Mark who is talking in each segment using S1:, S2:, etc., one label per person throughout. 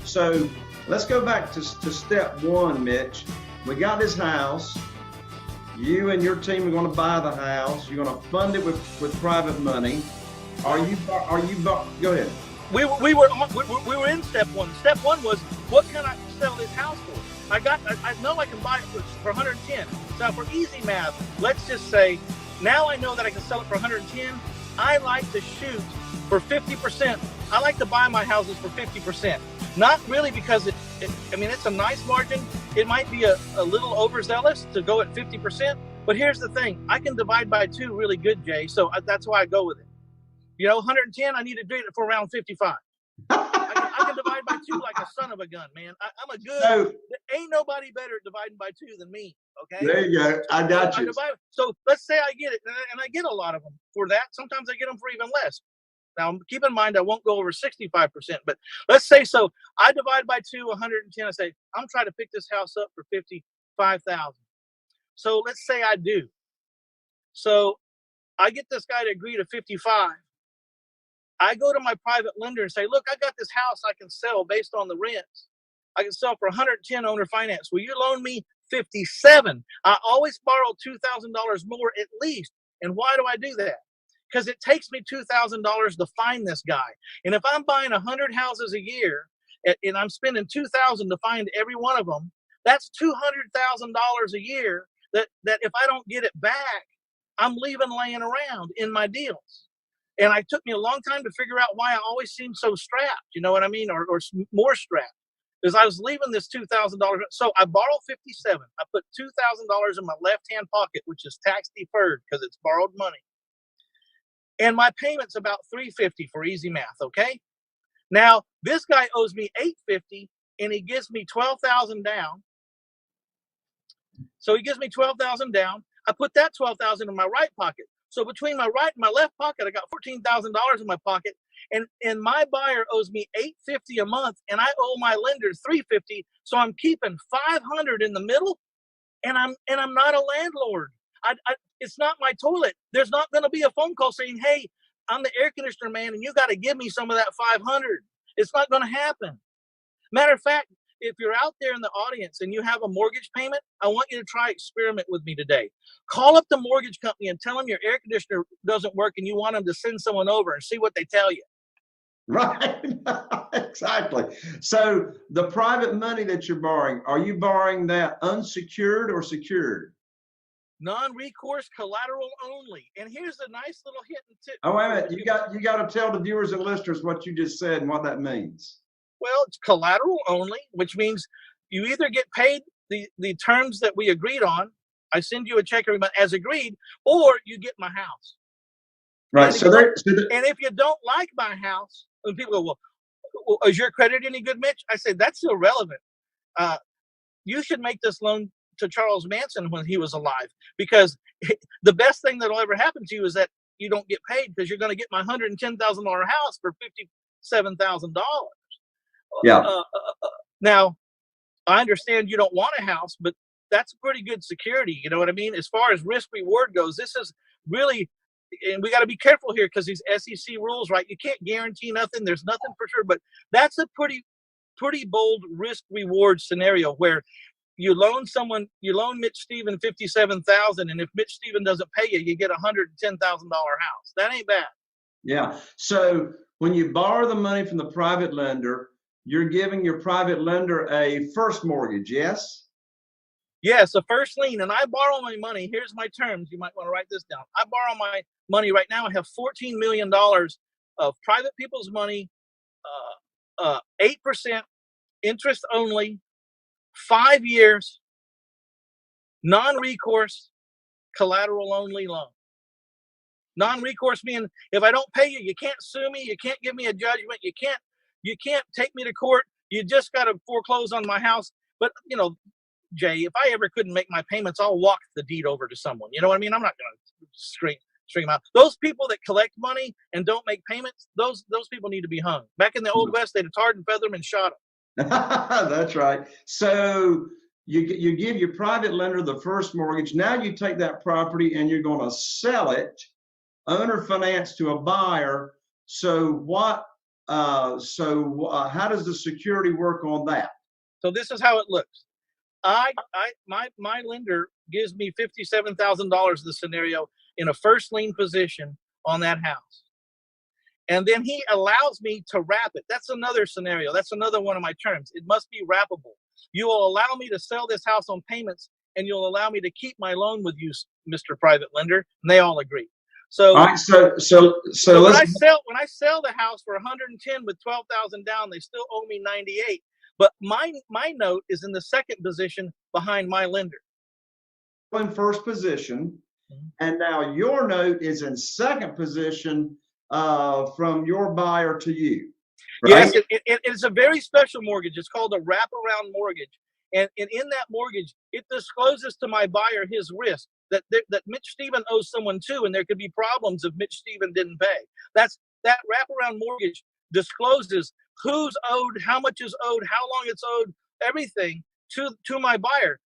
S1: So let's go back to step one, Mitch. We got this house. You and your team are going to buy the house. You're going to fund it with private money. Go ahead.
S2: We were in step one. Step one was, what can I sell this house for? I know I can buy it for 110. So for easy math, let's just say, now I know that I can sell it for 110. I like to shoot for 50%. I like to buy my houses for 50%. Not really because it's a nice margin. It might be a little overzealous to go at 50%. But here's the thing. I can divide by 2 really good, Jay. So that's why I go with it. 110, I need to do it for around 55. I can divide by 2 like a son of a gun, man. I'm a good, ain't nobody better at dividing by 2 than me. Okay.
S1: There you go. I got you.
S2: So let's say I get it, and I get a lot of them for that. Sometimes I get them for even less. Now, keep in mind, I won't go over 65%, but let's say so. I divide by 2, 110. I say, I'm trying to pick this house up for $55,000. So let's say I do. So I get this guy to agree to 55. I go to my private lender and say, look, I got this house I can sell based on the rents. I can sell for 110 owner finance. Will you loan me 57? I always borrow $2,000 more at least. And why do I do that? Because it takes me $2,000 to find this guy. And if I'm buying 100 houses a year and I'm spending $2,000 to find every one of them, that's $200,000 a year that if I don't get it back, I'm leaving laying around in my deals. And it took me a long time to figure out why I always seemed so strapped, you know what I mean? Or more strapped. Because I was leaving this $2,000. So I borrowed 57. I put $2,000 in my left-hand pocket, which is tax deferred because it's borrowed money. And my payment's about $350 for easy math, okay? Now, this guy owes me $850 and he gives me $12,000 down. So he gives me $12,000 down. I put that $12,000 in my right pocket. So between my right and my left pocket, I got $14,000 in my pocket, and my buyer owes me $850 a month, and I owe my lender $350. So I'm keeping $500 in the middle, and I'm not a landlord. It's not my toilet. There's not going to be a phone call saying, "Hey, I'm the air conditioner man, and you got to give me some of that $500." It's not going to happen. Matter of fact, if you're out there in the audience and you have a mortgage payment, I want you to try experiment with me today. Call up the mortgage company and tell them your air conditioner doesn't work and you want them to send someone over and see what they tell you.
S1: Right. Exactly. So the private money that you're borrowing, are you borrowing that unsecured or secured?
S2: Non-recourse, collateral only. And here's a nice little hint and tip.
S1: Oh, wait a minute. You got to tell the viewers and listeners what you just said and what that means.
S2: Well, it's collateral only, which means you either get paid the terms that we agreed on. I send you a check every month as agreed, or you get my house.
S1: Right.
S2: And if you don't like my house, when people go, well, is your credit any good, Mitch? I say, that's irrelevant. You should make this loan to Charles Manson when he was alive, because the best thing that'll ever happen to you is that you don't get paid, because you're going to get my $110,000 house for $57,000.
S1: Yeah.
S2: Now, I understand you don't want a house, but that's pretty good security. You know what I mean? As far as risk reward goes, this is really, and we got to be careful here because these SEC rules, right? You can't guarantee nothing. There's nothing for sure, but that's a pretty bold risk reward scenario where you loan Mitch Stephen $57,000, and if Mitch Stephen doesn't pay you, you get a $110,000 house. That ain't bad.
S1: Yeah. So when you borrow the money from the private lender, you're giving your private lender a first mortgage, yes?
S2: Yes, a first lien, and I borrow my money. Here's my terms. You might want to write this down. I borrow my money right now. I have $14 million of private people's money, 8% interest only, 5 years, non-recourse, collateral only loan. Non-recourse meaning if I don't pay you, you can't sue me. You can't give me a judgment. You can't take me to court. You just got to foreclose on my house. But, Jay, if I ever couldn't make my payments, I'll walk the deed over to someone. You know what I mean? I'm not going to string them out. Those people that collect money and don't make payments, those people need to be hung. Back in the Old West, they'd have tarred and feathered them and shot them.
S1: That's right. So you give your private lender the first mortgage. Now you take that property and you're going to sell it, owner finance to a buyer. So what how does the security work on that?
S2: So this is how it looks. My lender gives me $57,000 in the scenario in a first lien position on that house. And then he allows me to wrap it. That's another scenario. That's another one of my terms. It must be wrappable. You will allow me to sell this house on payments, and you'll allow me to keep my loan with you, Mr. Private Lender. And they all agree. So,
S1: all right, so
S2: when I sell the house for 110 with 12,000 down, they still owe me 98. But my note is in the second position behind my lender.
S1: In first position, and now your note is in second position from your buyer to you. Right?
S2: Yes, it's a very special mortgage. It's called a wraparound mortgage. And in that mortgage, it discloses to my buyer his risk that Mitch Stephen owes someone too, and there could be problems if Mitch Stephen didn't pay. That wraparound mortgage discloses who's owed, how much is owed, how long it's owed, everything to my buyer.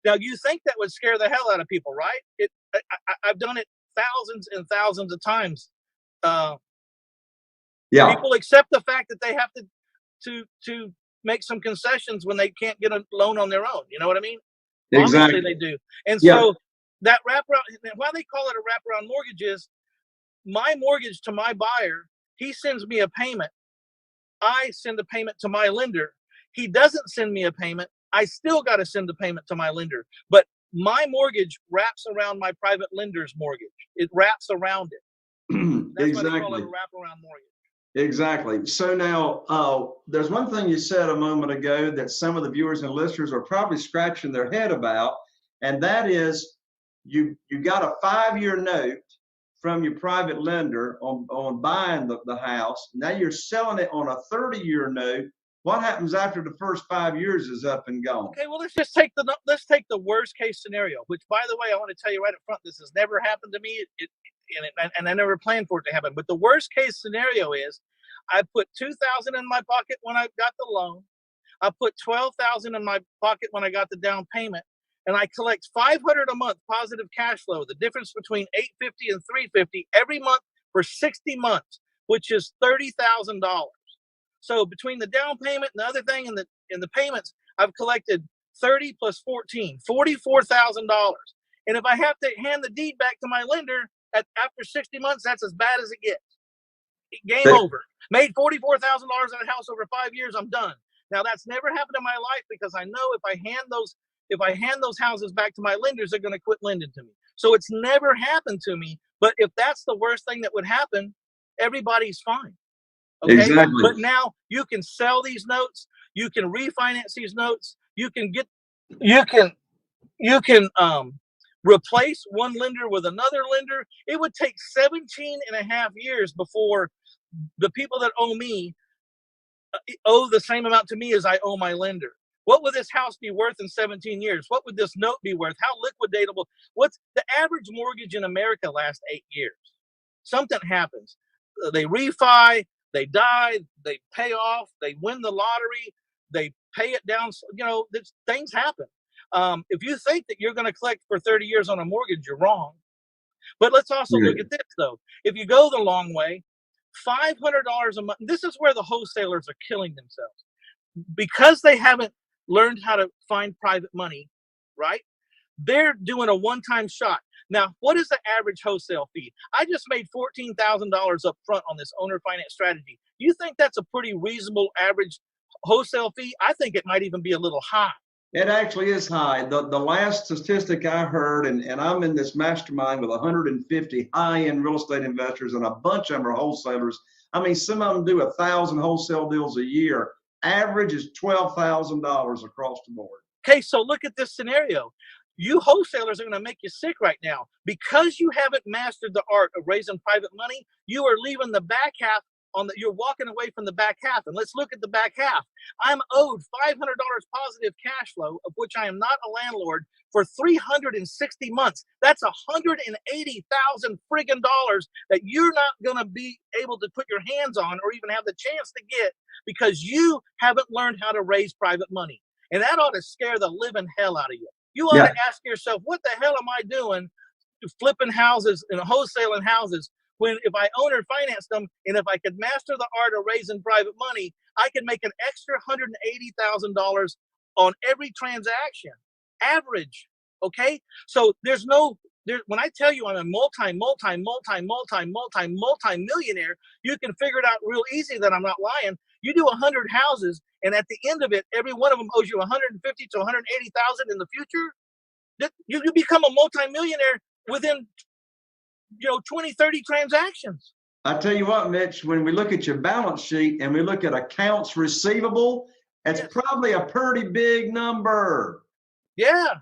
S2: Now, you think that would scare the hell out of people, right? I've done it thousands and thousands of times. People accept the fact that they have to make some concessions when they can't get a loan on their own. You know what I mean?
S1: Exactly.
S2: Obviously they do. And so that wraparound, why they call it a wraparound mortgage is my mortgage to my buyer. He sends me a payment. I send a payment to my lender. He doesn't send me a payment. I still got to send the payment to my lender. But my mortgage wraps around my private lender's mortgage. It wraps around it. That's
S1: Exactly.
S2: why they call it a wraparound mortgage.
S1: Exactly. So now, there's one thing you said a moment ago that some of the viewers and listeners are probably scratching their head about, and that is you got a 5-year note from your private lender on buying the house. Now you're selling it on a 30-year note. What happens after the first 5 years is up and gone?
S2: Okay, well, let's take the worst case scenario. Which, by the way, I want to tell you right up front, this has never happened to me, and I never planned for it to happen. But the worst case scenario is, I put $2,000 in my pocket when I got the loan. I put $12,000 in my pocket when I got the down payment, and I collect $500 a month positive cash flow. The difference between $850 and $350 every month for 60 months, which is $30,000. So between the down payment and the other thing and the payments, I've collected 30 plus 14, $44,000. And if I have to hand the deed back to my lender after 60 months, that's as bad as it gets. Game over. Made $44,000 on a house over 5 years. I'm done. Now that's never happened in my life because I know if I hand those houses back to my lenders, they're going to quit lending to me. So it's never happened to me. But if that's the worst thing that would happen, everybody's fine. Okay?
S1: Exactly.
S2: But now you can sell these notes. You can refinance these notes. You can replace one lender with another lender. It would take 17 and a half years before the people that owe me owe the same amount to me as I owe my lender. What would this house be worth in 17 years? What would this note be worth? How liquidatable? What's the average mortgage in America lasts 8 years? Something happens. They refi, they die, they pay off, they win the lottery, they pay it down. You know, things happen. If you think that you're going to collect for 30 years on a mortgage, you're wrong. But let's also look at this, though. If you go the long way, $500 a month. This is where the wholesalers are killing themselves because they haven't learned how to find private money, right? They're doing a one-time shot. Now, what is the average wholesale fee? I just made $14,000 up front on this owner finance strategy. Do you think that's a pretty reasonable average wholesale fee? I think it might even be a little high.
S1: It actually is high. The last statistic I heard, and I'm in this mastermind with 150 high-end real estate investors, and a bunch of them are wholesalers. I mean, some of them do 1,000 wholesale deals a year. Average is $12,000 across the board.
S2: Okay, so look at this scenario. You wholesalers are going to make you sick right now. Because you haven't mastered the art of raising private money, you are leaving the back half you're walking away from the back half. And let's look at the back half. I'm owed $500 positive cash flow, of which I am not a landlord, for 360 months. That's $180,000 friggin' dollars that you're not going to be able to put your hands on or even have the chance to get because you haven't learned how to raise private money. And that ought to scare the living hell out of you. You ought to ask yourself, what the hell am I doing flipping houses and wholesaling houses when if I own or finance them, and if I could master the art of raising private money, I could make an extra $180,000 on every transaction, average. Okay, so there's no there. When I tell you I'm a multi-millionaire, you can figure it out real easy that I'm not lying. You do 100 houses, and at the end of it, every one of them owes you 150 to 180,000 in the future. You become a multi-millionaire within 20, 30 transactions.
S1: I tell you what, Mitch, when we look at your balance sheet and we look at accounts receivable, it's
S2: Yes.
S1: probably a pretty big number.
S2: Yeah.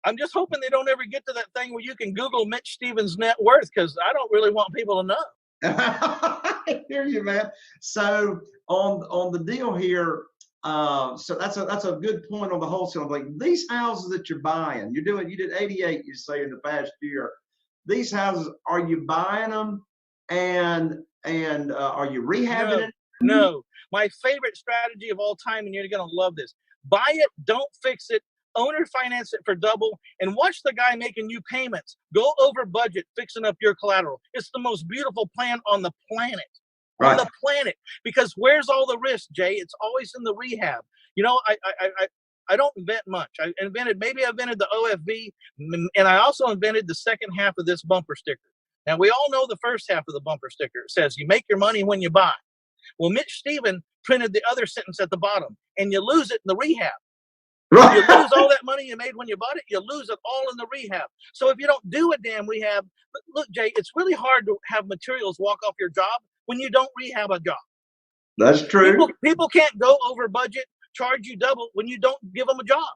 S2: I'm just hoping they don't ever get to that thing where you can Google Mitch Stevens' net worth, because I don't really want people to know.
S1: I hear you, man. So on the deal here, so that's a good point on the wholesale. Like these houses that you're buying, you did 88, you say, in the past year. These houses, are you buying them and are you rehabbing it?
S2: No. My favorite strategy of all time, and you're gonna love this: buy it, don't fix it, owner finance it for double, and watch the guy making you payments go over budget fixing up your collateral. It's the most beautiful plan on the planet.
S1: Right.
S2: On the planet. Because where's all the risk, Jay? It's always in the rehab. I don't invent much. I invented the OFV, and I also invented the second half of this bumper sticker. Now, we all know the first half of the bumper sticker. It says, you make your money when you buy. Well, Mitch Stevens printed the other sentence at the bottom, and you lose it in the rehab.
S1: Right.
S2: You lose all that money you made when you bought it, you lose it all in the rehab. So if you don't do a damn rehab, look, Jay, it's really hard to have materials walk off your job when you don't rehab a job.
S1: That's true.
S2: People can't go over budget, charge you double when you don't give them a job.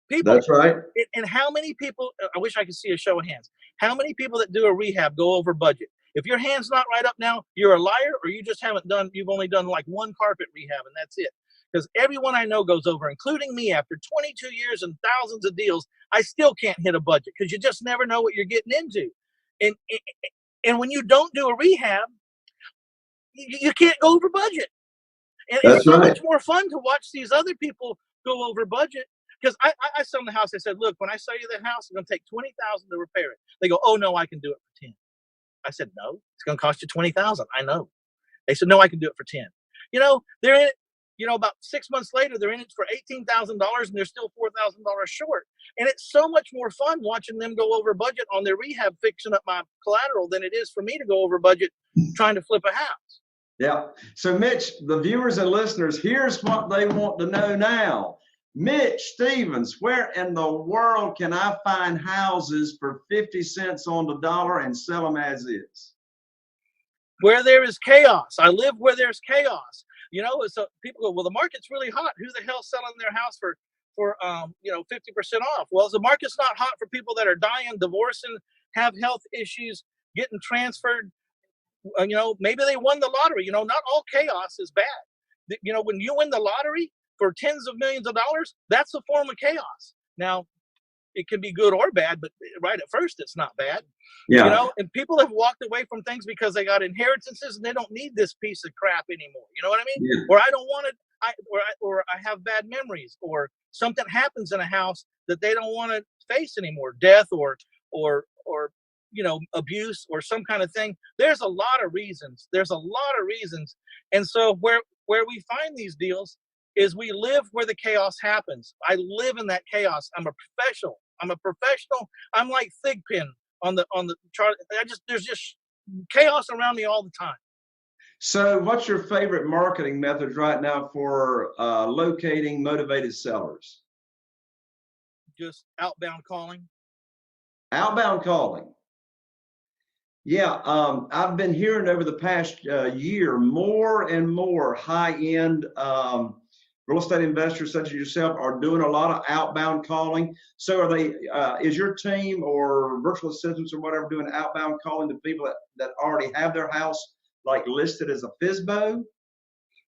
S1: That's right.
S2: And how many people, I wish I could see a show of hands, how many people that do a rehab go over budget? If your hand's not right up now, you're a liar, or you've only done like one carpet rehab and that's it. Because everyone I know goes over, including me. After 22 years and thousands of deals, I still can't hit a budget because you just never know what you're getting into. And when you don't do a rehab, you can't go over budget. And it's so much more fun to watch these other people go over budget. Because I sell them the house. I said, look, when I sell you the house, it's going to take $20,000 to repair it. They go, oh no, I can do it for 10. I said, no, it's going to cost you $20,000. I know. They said, no, I can do it for 10. They're in it. About 6 months later, they're in it for $18,000 and they're still $4,000 short. And it's so much more fun watching them go over budget on their rehab fixing up my collateral than it is for me to go over budget trying to flip a house.
S1: Yeah. So Mitch, the viewers and listeners, here's what they want to know now. Mitch Stevens, where in the world can I find houses for 50 cents on the dollar and sell them as is?
S2: Where there is chaos. I live where there's chaos. So people go, well, the market's really hot. Who the hell's selling their house for 50% off? Well, the market's not hot for people that are dying, divorcing, have health issues, getting transferred. Maybe they won the lottery. Not all chaos is bad. When you win the lottery for tens of millions of dollars, that's a form of chaos. Now, it can be good or bad, but right at first, it's not bad.
S1: Yeah.
S2: And people have walked away from things because they got inheritances and they don't need this piece of crap anymore. You know what I mean?
S1: Yeah.
S2: Or I don't want it, or I have bad memories, or something happens in a house that they don't want to face anymore, death or abuse or some kind of thing. There's a lot of reasons. And so where we find these deals is we live where the chaos happens. I live in that chaos. I'm a professional. I'm like Thigpen on the chart. There's just chaos around me all the time.
S1: So what's your favorite marketing methods right now for locating motivated sellers?
S2: Just outbound calling.
S1: Outbound calling. Yeah, I've been hearing over the past year more and more high-end real estate investors such as yourself are doing a lot of outbound calling. So are they, is your team or virtual assistants or whatever doing outbound calling to people that already have their house like listed as a FSBO?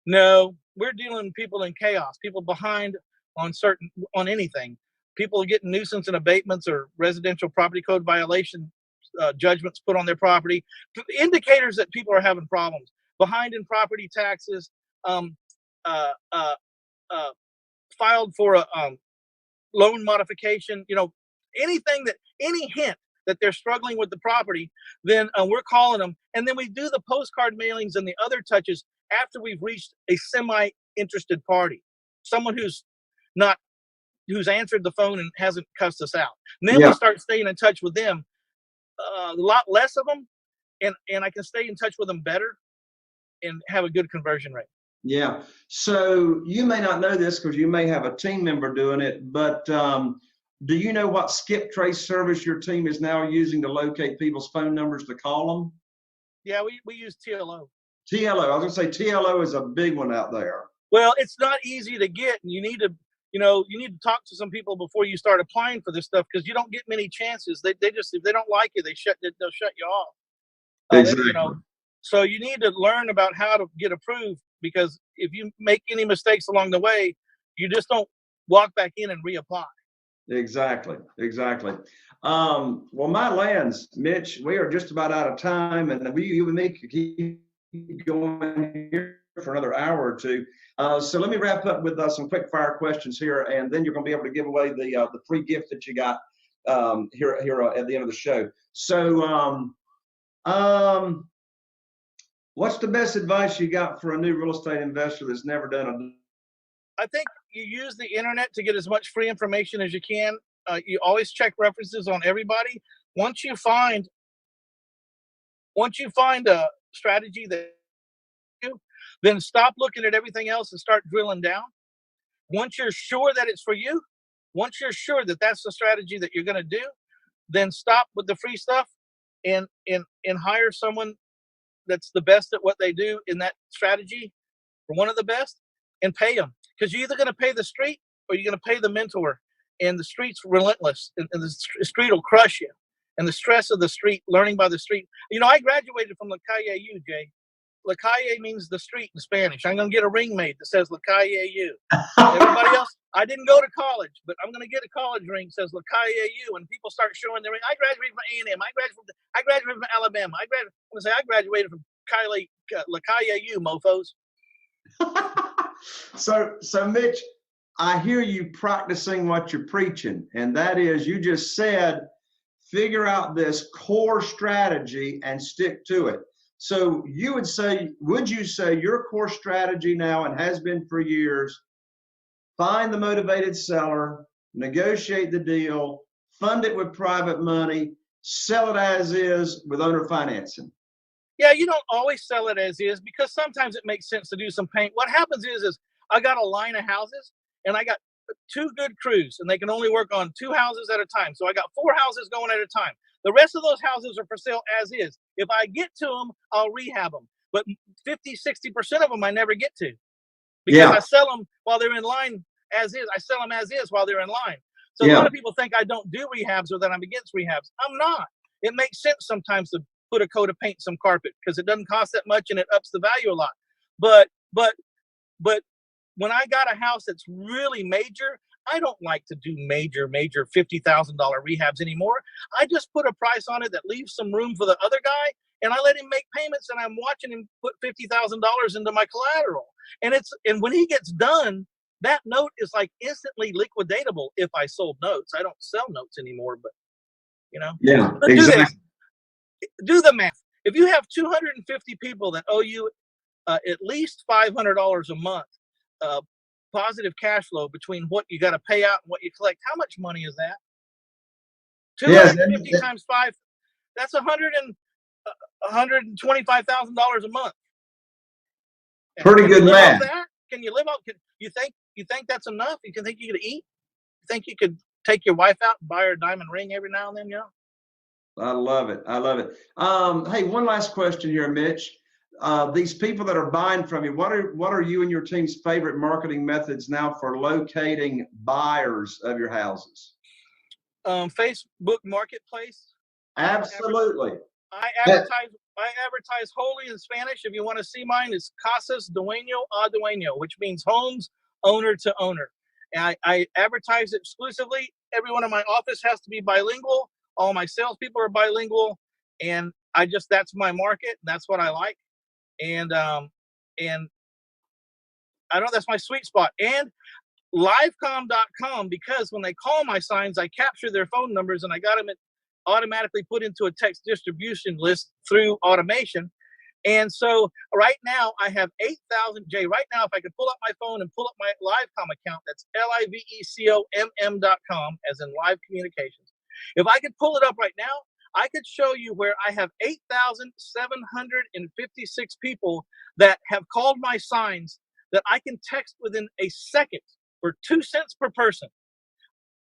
S2: No, we're dealing with people in chaos, people behind on anything. People are getting nuisance and abatements or residential property code violation judgments put on their property. Indicators that people are having problems. Behind in property taxes, filed for a loan modification, any hint that they're struggling with the property, then we're calling them, and then we do the postcard mailings and the other touches after we've reached a semi-interested party, someone who's answered the phone and hasn't cussed us out. And then we start staying in touch with them. A lot less of them, and I can stay in touch with them better and have a good conversion rate.
S1: Yeah. So you may not know this because you may have a team member doing it, but do you know what skip trace service your team is now using to locate people's phone numbers to call them?
S2: Yeah, we use TLO.
S1: TLO. I was going to say TLO is a big one out there.
S2: Well, it's not easy to get, and you need to talk to some people before you start applying for this stuff, because you don't get many chances. They just, if they don't like you, they'll shut you off.
S1: Exactly.
S2: So you need to learn about how to get approved, because if you make any mistakes along the way, you just don't walk back in and reapply.
S1: Exactly. Well, my lands, Mitch, we are just about out of time, and you and me could keep going here for another hour or two. So let me wrap up with some quick fire questions here, and then you're going to be able to give away the free gift that you got here at the end of the show. So what's the best advice you got for a new real estate investor that's never done
S2: I think you use the internet to get as much free information as you can. You always check references on everybody. Once you find a strategy that then stop looking at everything else and start drilling down. Once you're sure that it's for you, once you're sure that that's the strategy that you're going to do, then stop with the free stuff and hire someone that's the best at what they do in that strategy, or one of the best, and pay them. Because you're either going to pay the street or you're going to pay the mentor. And the street's relentless, and the street will crush you. And the stress of the street, learning by the street. I graduated from La Calle U, Jay. La Calle means the street in Spanish. I'm going to get a ring made that says La Calle U. Everybody else, I didn't go to college, but I'm going to get a college ring that says La Calle U. And people start showing their ring. I graduated from A&M. I graduated from Alabama. I graduated from La Calle U, mofos.
S1: So Mitch, I hear you practicing what you're preaching, and that is, you just said, figure out this core strategy and stick to it. So would you say your core strategy now, and has been for years, find the motivated seller, negotiate the deal, fund it with private money, sell it as is with owner financing?
S2: Yeah, you don't always sell it as is, because sometimes it makes sense to do some paint. What happens is I got a line of houses, and I got 2 good crews, and they can only work on 2 houses at a time. So I got 4 houses going at a time. The rest of those houses are for sale as is. If I get to them, I'll rehab them. But 50-60% of them I never get to, because I sell them while they're in line as is. I sell them as is while they're in line. So a lot of people think I don't do rehabs or that I'm against rehabs. I'm not. It makes sense sometimes to put a coat of paint, some carpet, because it doesn't cost that much and it ups the value a lot. But when I got a house that's really major, I don't like to do major $50,000 rehabs anymore. I just put a price on it that leaves some room for the other guy, and I let him make payments, and I'm watching him put $50,000 into my collateral. And when he gets done, that note is like instantly liquidatable. If I sold notes, I don't sell notes anymore, but
S1: exactly.
S2: Do the math. If you have 250 people that owe you at least $500 a month, positive cash flow between what you got to pay out and what you collect, how much money is that? 250 times 5, that's $125,000 a month.
S1: Pretty good math.
S2: Can you live off? You think that's enough? You think you could eat? You think you could take your wife out and buy her a diamond ring every now and then?
S1: I love it. Hey, one last question here, Mitch. These people that are buying from you, what are you and your team's favorite marketing methods now for locating buyers of your houses?
S2: Facebook Marketplace.
S1: Absolutely.
S2: I advertise wholly in Spanish. If you want to see mine, it's Casas Dueño a Dueño, which means homes owner to owner. And I advertise exclusively. Everyone in my office has to be bilingual. All my salespeople are bilingual, and that's my market. That's what I like. And I know that's my sweet spot. And livecom.com, because when they call my signs, I capture their phone numbers, and I got them automatically put into a text distribution list through automation. And so right now I have 8,000. Jay, right now, if I could pull up my phone and pull up my LiveCom account, that's LiveComm, as in live communications. If I could pull it up right now, I could show you where I have 8,756 people that have called my signs that I can text within a second for 2 cents per person.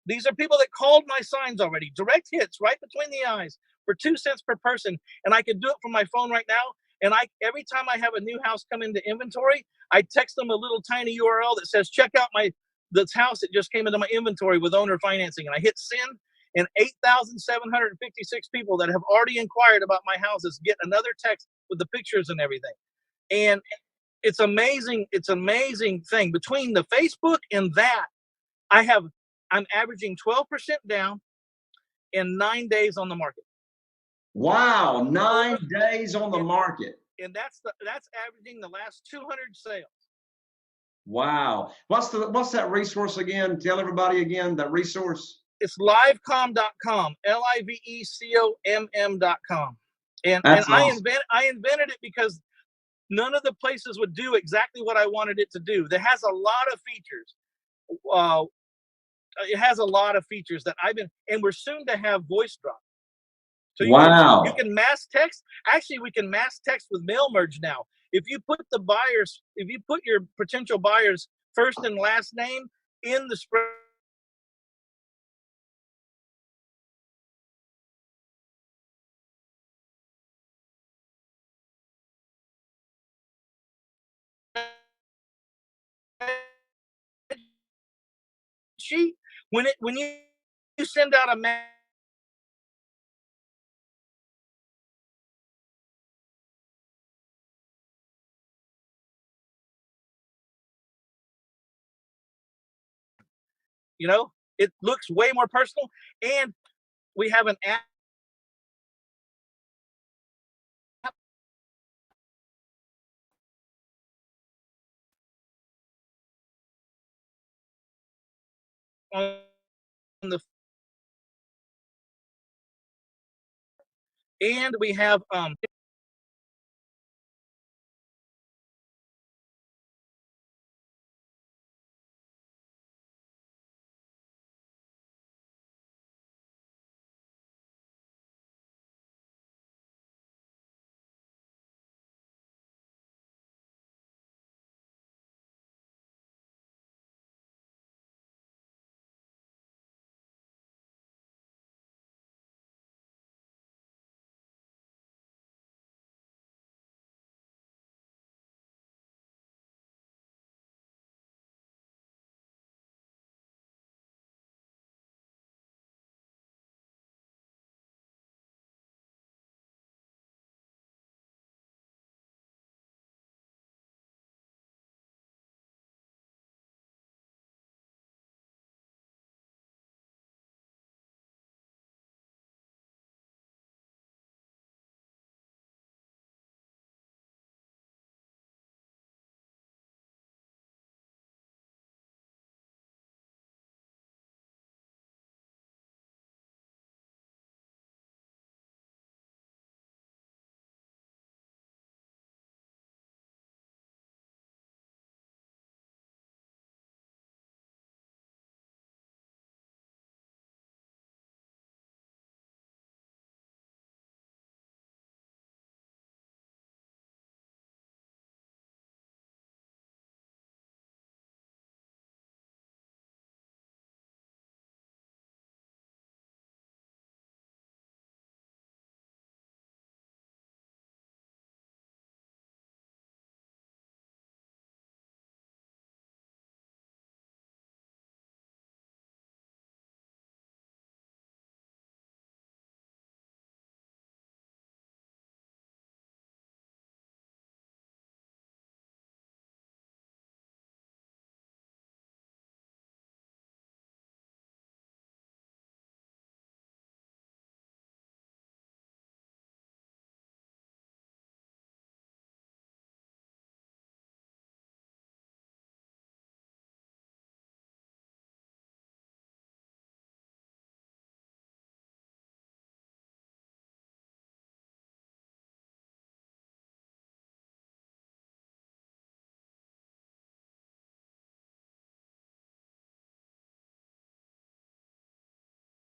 S2: These are people that called my signs already, direct hits right between the eyes for 2 cents per person. And I can do it from my phone right now. And every time I have a new house come into inventory, I text them a little tiny URL that says, check out this house that just came into my inventory with owner financing. And I hit send, and 8,756 people that have already inquired about my houses get another text with the pictures and everything. And it's amazing. It's an amazing thing. Between the Facebook and that, I'm averaging 12% down in 9 days on the market.
S1: Wow, 9 days on the market.
S2: And that's averaging the last 200 sales.
S1: Wow. What's that resource again? Tell everybody again that resource.
S2: It's livecomm.com, LiveComm.com. And
S1: That's
S2: I
S1: awesome.
S2: I invented it because none of the places would do exactly what I wanted it to do. It has a lot of features. It has a lot of features that and we're soon to have voice drop. So
S1: Wow.
S2: you can mass text. Actually, we can mass text with mail merge now. If you put your potential buyer's first and last name in the spreadsheet, when you send out a mail, it looks way more personal. And we have an app on the, and we have